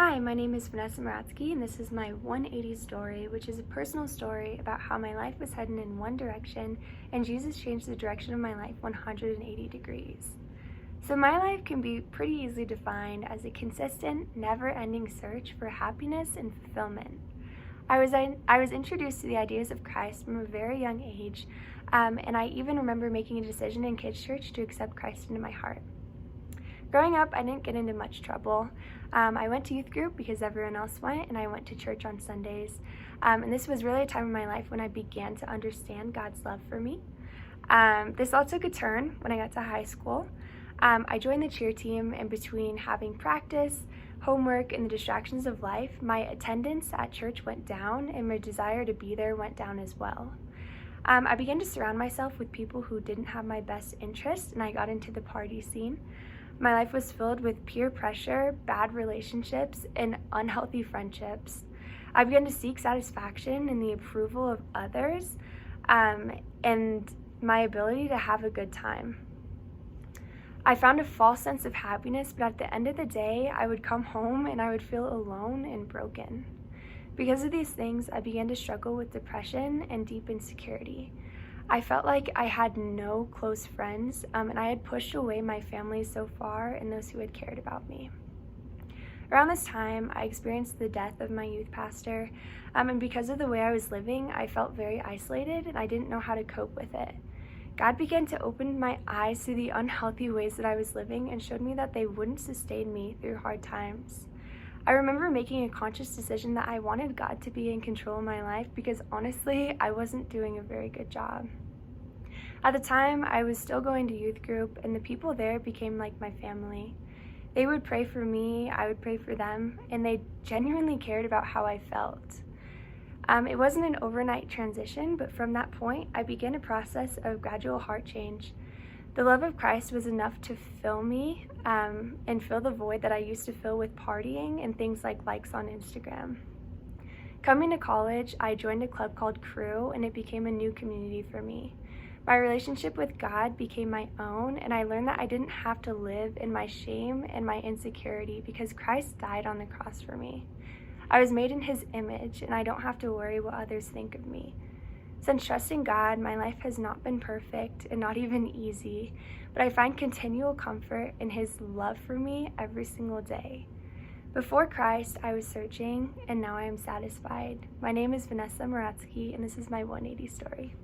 Hi, my name is Vanessa Moratsky, and this is my 180 story, which is a personal story about how my life was heading in one direction and Jesus changed the direction of my life 180 degrees. So my life can be pretty easily defined as a consistent, never-ending search for happiness and fulfillment. I was introduced to the ideas of Christ from a very young age, and I even remember making a decision in kids' church to accept Christ into my heart. Growing up, I didn't get into much trouble. I went to youth group because everyone else went, and I went to church on Sundays. And this was really a time in my life when I began to understand God's love for me. This all took a turn when I got to high school. I joined the cheer team, and between having practice, homework, and the distractions of life, my attendance at church went down, and my desire to be there went down as well. I began to surround myself with people who didn't have my best interest, and I got into the party scene. My life was filled with peer pressure, bad relationships, and unhealthy friendships. I began to seek satisfaction in the approval of others, and my ability to have a good time. I found a false sense of happiness, but at the end of the day, I would come home and I would feel alone and broken. Because of these things, I began to struggle with depression and deep insecurity. I felt like I had no close friends, and I had pushed away my family so far and those who had cared about me. Around this time, I experienced the death of my youth pastor, and because of the way I was living, I felt very isolated and I didn't know how to cope with it. God began to open my eyes to the unhealthy ways that I was living and showed me that they wouldn't sustain me through hard times. I remember making a conscious decision that I wanted God to be in control of my life because honestly, I wasn't doing a very good job. At the time, I was still going to youth group, and the people there became like my family. They would pray for me, I would pray for them, and they genuinely cared about how I felt. It wasn't an overnight transition, but from that point, I began a process of gradual heart change. The love of Christ was enough to fill me and fill the void that I used to fill with partying and things like likes on Instagram. Coming to college, I joined a club called Crew, and it became a new community for me. My relationship with God became my own, and I learned that I didn't have to live in my shame and my insecurity because Christ died on the cross for me. I was made in His image, and I don't have to worry what others think of me. Since trusting God, my life has not been perfect and not even easy, but I find continual comfort in His love for me every single day. Before Christ, I was searching, and now I am satisfied. My name is Vanessa Moratsky, and this is my 180 story.